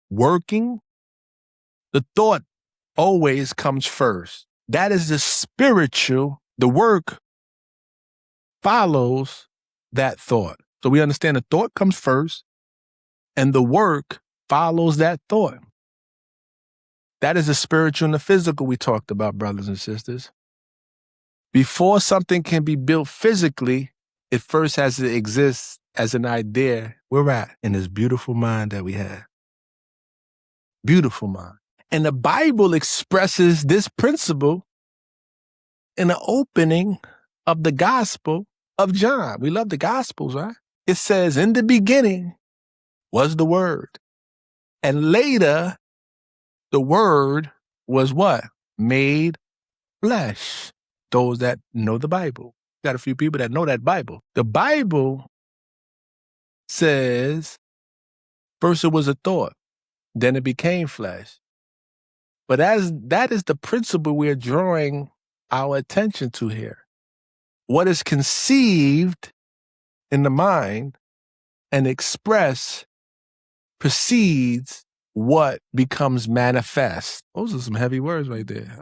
[SPEAKER 1] working. The thought always comes first. That is the spiritual. The work follows that thought. So we understand the thought comes first and the work follows that thought. That is the spiritual and the physical we talked about, brothers and sisters. Before something can be built physically, it first has to exist as an idea. We're at in this beautiful mind that we have. Beautiful mind. And the Bible expresses this principle in the opening of the Gospel of John. We love the Gospels, right? It says, in the beginning was the Word. And later, the Word was what? Made flesh. Those that know the Bible. Got a few people that know that Bible. The Bible says, first it was a thought, then it became flesh. But as that is the principle we're drawing our attention to here. What is conceived in the mind and expressed precedes what becomes manifest. Those are some heavy words right there.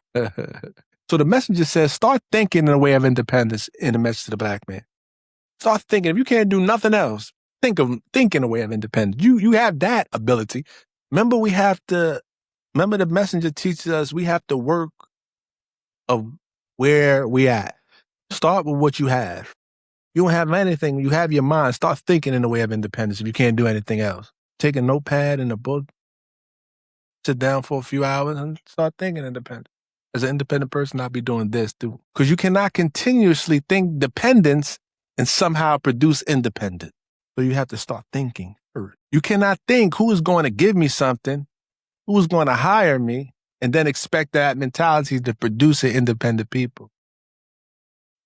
[SPEAKER 1] So the messenger says, start thinking in a way of independence in the message to the black man. Start thinking. If you can't do nothing else, think in a way of independence. You have that ability. Remember, the messenger teaches us we have to work of where we at. Start with what you have. You don't have anything. You have your mind. Start thinking in a way of independence if you can't do anything else. Take a notepad and a book, sit down for a few hours and start thinking independent. As an independent person, I'll be doing this too. Because you cannot continuously think dependence and somehow produce independence. So you have to start thinking first. You cannot think who is going to give me something, who is going to hire me, and then expect that mentality to produce an independent people.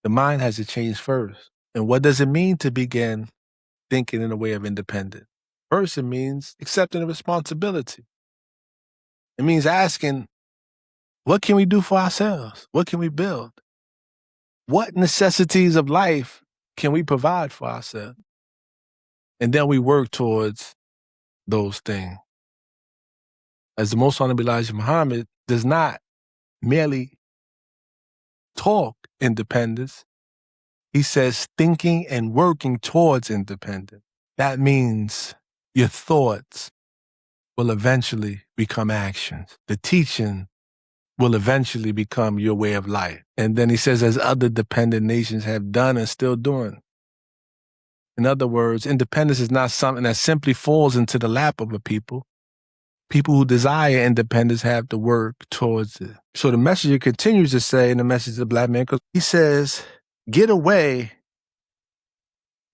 [SPEAKER 1] The mind has to change first. And what does it mean to begin thinking in a way of independence? First, it means accepting the responsibility. It means asking, what can we do for ourselves? What can we build? What necessities of life can we provide for ourselves? And then we work towards those things. As the Most Honorable Elijah Muhammad does not merely talk independence, he says thinking and working towards independence. That means your thoughts will eventually become actions. The teaching will eventually become your way of life. And then he says, as other dependent nations have done and still doing. In other words, independence is not something that simply falls into the lap of a people. People who desire independence have to work towards it. So the messenger continues to say in the message of the black man, because he says, get away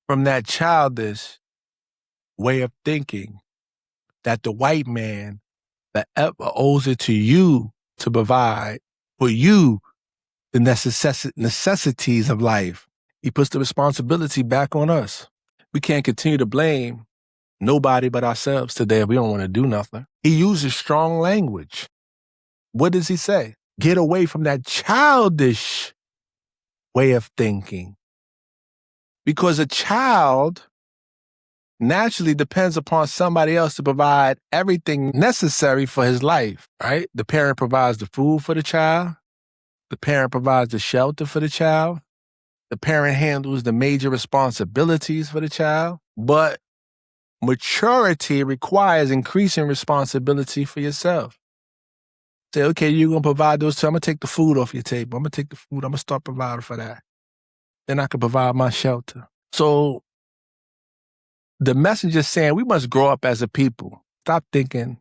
[SPEAKER 1] from that childish way of thinking that the white man that ever owes it to you to provide for you the necessities of life. He puts the responsibility back on us. We can't continue to blame nobody but ourselves today if we don't want to do nothing. He uses strong language. What does he say? Get away from that childish way of thinking. Because a child naturally depends upon somebody else to provide everything necessary for his life, right? The parent provides the food for the child. The parent provides the shelter for the child. The parent handles the major responsibilities for the child. But maturity requires increasing responsibility for yourself. Say, okay, you're going to provide those two. I'm going to take the food off your table. I'm going to take the food. I'm going to start providing for that. Then I can provide my shelter. So the messenger is saying we must grow up as a people. Stop thinking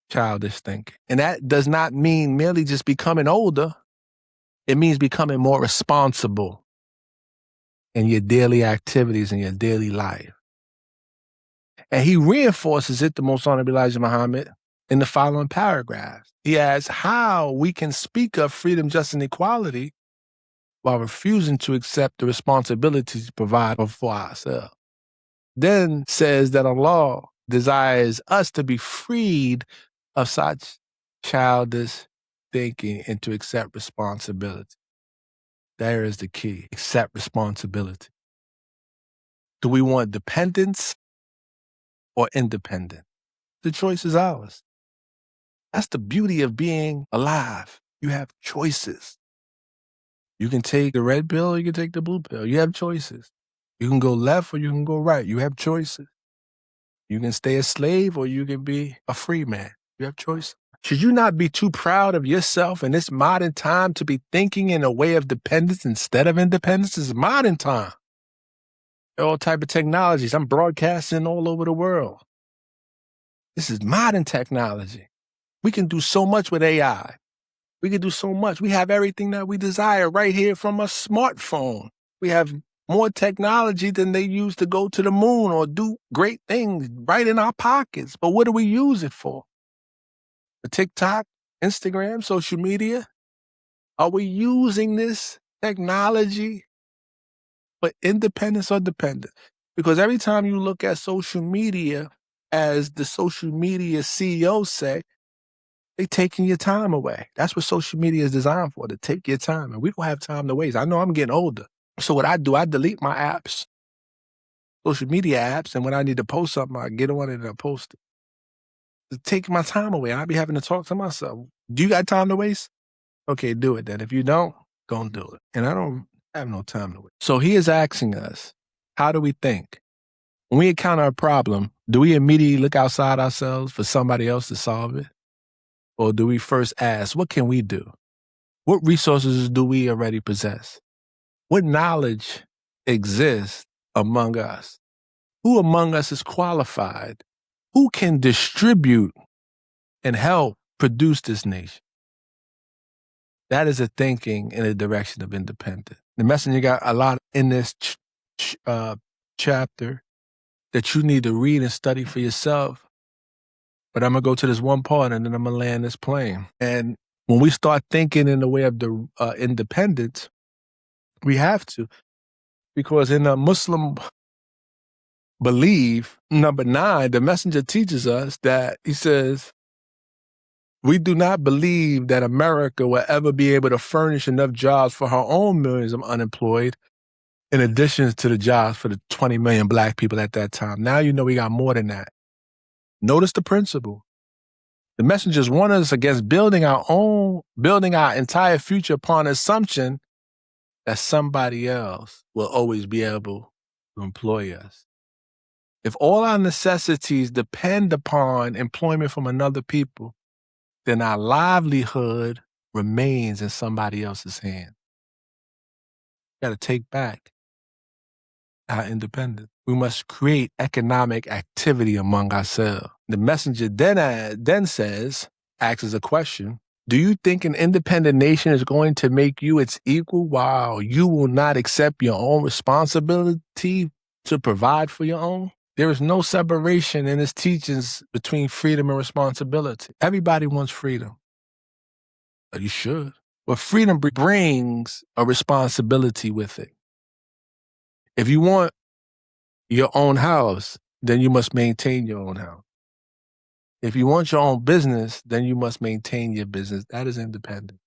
[SPEAKER 1] childish thinking. And that does not mean merely just becoming older. It means becoming more responsible in your daily activities in your daily life. And he reinforces it, the Most Honorable Elijah Muhammad, in the following paragraphs. He asks how we can speak of freedom, justice, and equality while refusing to accept the responsibility to provide for ourselves. Then says that Allah desires us to be freed of such childish thinking and to accept responsibility. There is the key. Accept responsibility. Do we want dependence or independence? The choice is ours. That's the beauty of being alive. You have choices. You can take the red pill or you can take the blue pill. You have choices. You can go left or you can go right. You have choices. You can stay a slave or you can be a free man. You have choices. Should you not be too proud of yourself in this modern time to be thinking in a way of dependence instead of independence? It's modern time. All type of technologies. I'm broadcasting all over the world. This is modern technology. We can do so much with AI. We can do so much. We have everything that we desire right here from a smartphone. We have more technology than they use to go to the moon or do great things right in our pockets. But what do we use it for? TikTok, Instagram, social media? Are we using this technology for independence or dependence? Because every time you look at social media, as the social media CEOs say, they're taking your time away. That's what social media is designed for, to take your time. And we don't have time to waste. I know I'm getting older. So what I do, I delete my apps, social media apps, and when I need to post something, I get on it and I post it. To take my time away. I'll be having to talk to myself. Do you got time to waste? Okay, do it then. If you don't do it. And I don't have no time to waste. So he is asking us, how do we think? When we encounter a problem, do we immediately look outside ourselves for somebody else to solve it? Or do we first ask, what can we do? What resources do we already possess? What knowledge exists among us? Who among us is qualified? Who can distribute and help produce this nation? That is a thinking in the direction of independence. The messenger got a lot in this chapter that you need to read and study for yourself. But I'm going to go to this one part and then I'm going to land this plane. And when we start thinking in the way of the independence, we have to. Because in a Muslim belief, number 9, the messenger teaches us that he says, we do not believe that America will ever be able to furnish enough jobs for her own millions of unemployed, in addition to the jobs for the 20 million black people at that time. Now you know we got more than that. Notice the principle. The messengers warn us against building our entire future upon assumption that somebody else will always be able to employ us. If all our necessities depend upon employment from another people, then our livelihood remains in somebody else's hands. We got to take back our independence. We must create economic activity among ourselves. The messenger then says, asks a question, do you think an independent nation is going to make you its equal while you will not accept your own responsibility to provide for your own? There is no separation in his teachings between freedom and responsibility. Everybody wants freedom. You should. But freedom brings a responsibility with it. If you want your own house, then you must maintain your own house. If you want your own business, then you must maintain your business. That is independent.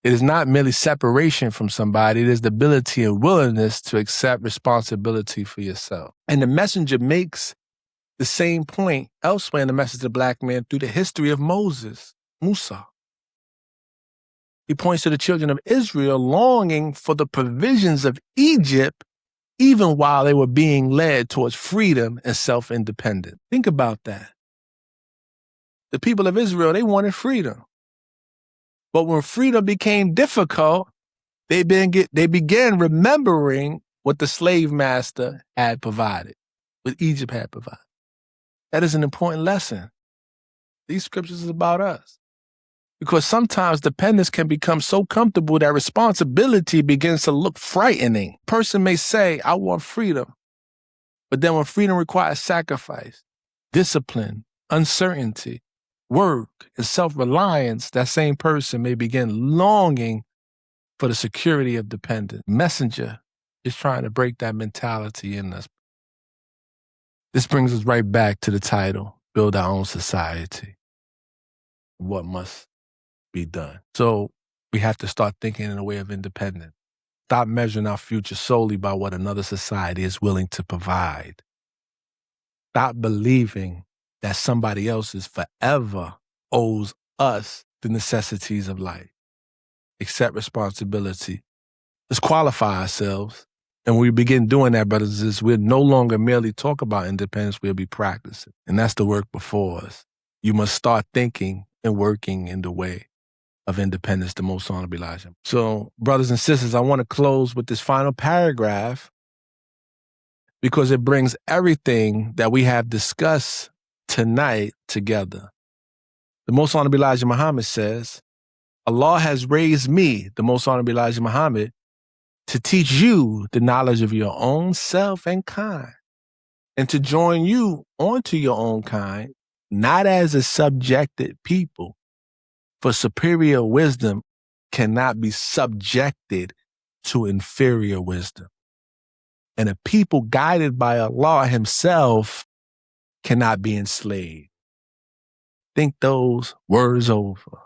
[SPEAKER 1] It is not merely separation from somebody. It is the ability and willingness to accept responsibility for yourself. And the messenger makes the same point elsewhere in the message of Blackman through the history of Musa. He points to the children of Israel longing for the provisions of Egypt even while they were being led towards freedom and self-independence. Think about that. The people of Israel, they wanted freedom. But when freedom became difficult, they began remembering what the slave master had provided, what Egypt had provided. That is an important lesson. These scriptures is about us. Because sometimes dependence can become so comfortable that responsibility begins to look frightening. A person may say, I want freedom. But then when freedom requires sacrifice, discipline, uncertainty, work, and self-reliance, that same person may begin longing for the security of dependence. Messenger is trying to break that mentality in us. This brings us right back to the title, Build Our Own Society. What must be done? So we have to start thinking in a way of independence. Stop measuring our future solely by what another society is willing to provide. Stop believing that somebody else's forever owes us the necessities of life. Accept responsibility. Let's qualify ourselves. And when we begin doing that, brothers, is we'll no longer merely talk about independence, we'll be practicing. And that's the work before us. You must start thinking and working in the way of independence, the most honorable Elijah. So, brothers and sisters, I want to close with this final paragraph because it brings everything that we have discussed tonight together. The most honorable Elijah Muhammad says, Allah has raised me, the most honorable Elijah Muhammad, to teach you the knowledge of your own self and kind, and to join you onto your own kind, not as a subjected people, for superior wisdom cannot be subjected to inferior wisdom. And a people guided by Allah himself cannot be enslaved. Think those words over.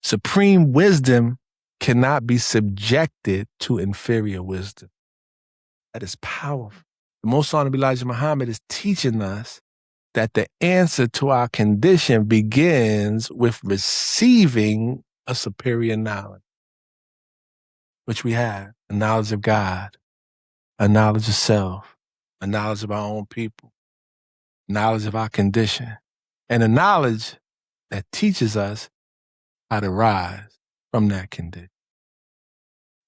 [SPEAKER 1] Supreme wisdom cannot be subjected to inferior wisdom. That is powerful. The most honorable Elijah Muhammad is teaching us that the answer to our condition begins with receiving a superior knowledge, which we have, a knowledge of God, a knowledge of self, a knowledge of our own people, knowledge of our condition, and a knowledge that teaches us how to rise from that condition.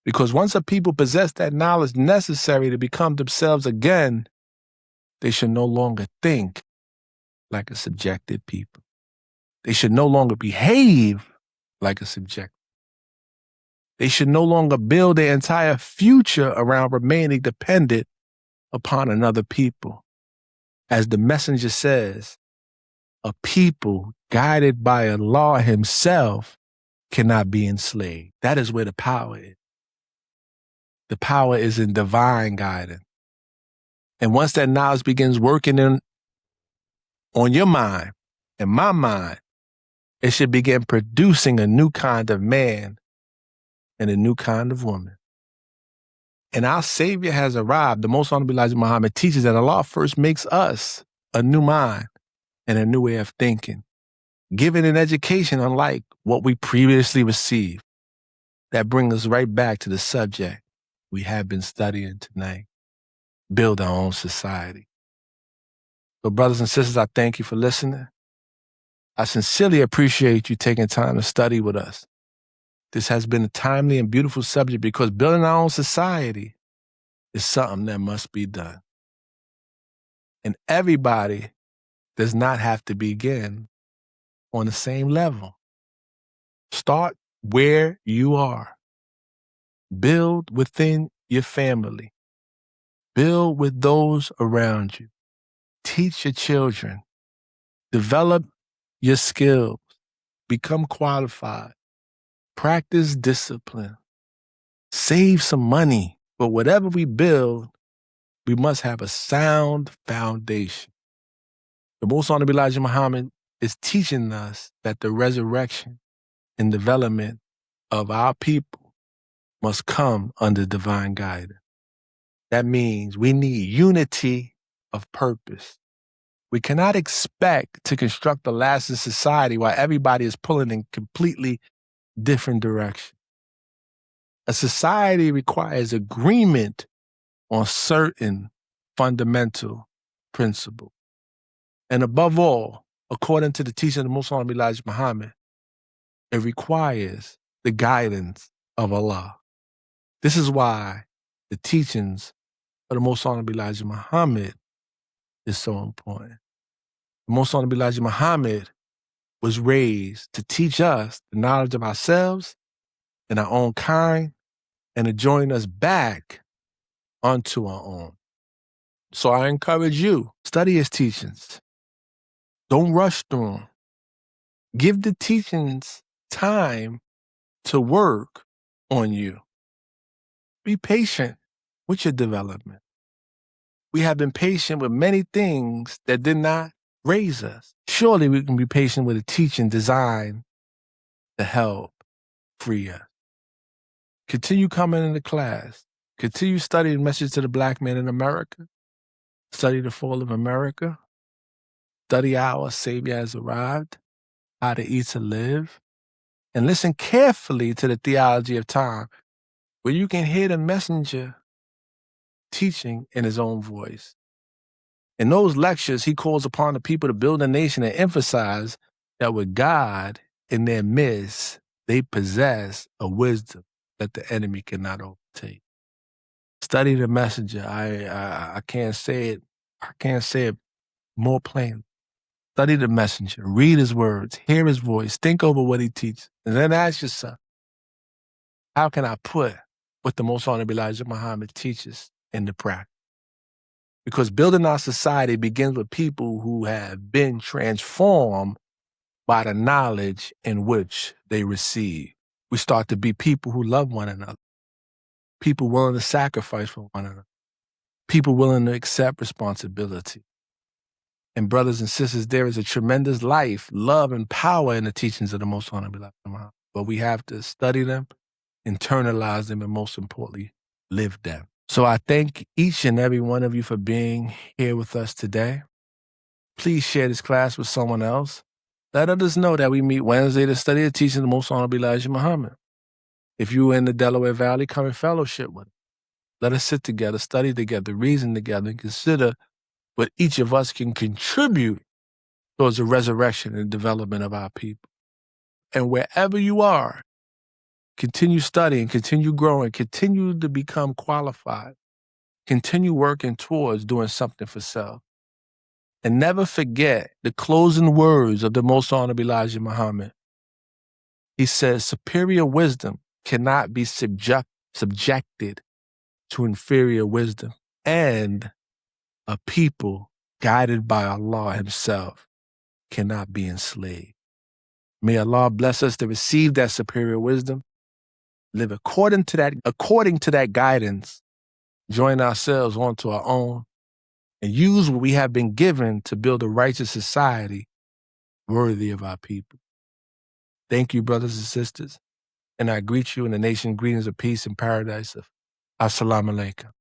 [SPEAKER 1] Because once a people possess that knowledge necessary to become themselves again, they should no longer think like a subjected people. They should no longer behave like a subject. They should no longer build their entire future around remaining dependent upon another people. As the messenger says, a people guided by Allah himself cannot be enslaved. That is where the power is. The power is in divine guidance. And once that knowledge begins working on your mind and my mind, it should begin producing a new kind of man and a new kind of woman. And our Savior has arrived. The most honorable Elijah Muhammad teaches that Allah first makes us a new mind and a new way of thinking, given an education unlike what we previously received. That brings us right back to the subject we have been studying tonight, build our own society. So brothers and sisters, I thank you for listening. I sincerely appreciate you taking time to study with us. This has been a timely and beautiful subject because building our own society is something that must be done. And everybody does not have to begin on the same level. Start where you are. Build within your family. Build with those around you. Teach your children. Develop your skills. Become qualified. Practice discipline. Save some money. But whatever we build, we must have a sound foundation. The most honorable Elijah Muhammad is teaching us that the resurrection and development of our people must come under divine guidance. That means we need unity of purpose. We cannot expect to construct a lasting society while everybody is pulling in completely different directions. A society requires agreement on certain fundamental principles. And above all, according to the teaching of the Most Honorable Elijah Muhammad, it requires the guidance of Allah. This is why the teachings of the Most Honorable Elijah Muhammad is so important. The Most Honorable Elijah Muhammad was raised to teach us the knowledge of ourselves and our own kind and to join us back onto our own. So I encourage you, study his teachings. Don't rush through them. Give the teachings time to work on you. Be patient with your development. We have been patient with many things that did not raise us. Surely we can be patient with a teaching designed to help free us. Continue coming into class. Continue studying Message to the Black Man in America. Study the fall of America. Study Our Savior Has Arrived. How to Eat to Live. And listen carefully to the theology of time, where you can hear the messenger teaching in his own voice. In those lectures, he calls upon the people to build a nation and emphasize that with God in their midst, they possess a wisdom that the enemy cannot overtake. Study the messenger. I can't say it. I can't say it more plain. Study the messenger. Read his words. Hear his voice. Think over what he teaches. And then ask yourself, how can I put what the Most Honorable Elijah Muhammad teaches into practice? Because building our society begins with people who have been transformed by the knowledge in which they receive. We start to be people who love one another, people willing to sacrifice for one another, people willing to accept responsibility. And brothers and sisters, there is a tremendous life, love, and power in the teachings of the Most Honorable Elijah Muhammad. But we have to study them, internalize them, and most importantly, live them. So I thank each and every one of you for being here with us today. Please share this class with someone else. Let others know that we meet Wednesday to study the teaching of the Most Honorable Elijah Muhammad. If you're in the Delaware Valley, come and fellowship with us. Let us sit together, study together, reason together, and consider what each of us can contribute towards the resurrection and development of our people. And wherever you are, continue studying, continue growing, continue to become qualified, continue working towards doing something for self. And never forget the closing words of the Most Honorable Elijah Muhammad. He says, superior wisdom cannot be subjected to inferior wisdom, and a people guided by Allah himself cannot be enslaved. May Allah bless us to receive that superior wisdom, live according to that guidance, join ourselves onto our own, and use what we have been given to build a righteous society worthy of our people. Thank you, brothers and sisters, and I greet you in the nation greetings of peace and paradise of Assalamu alaikum.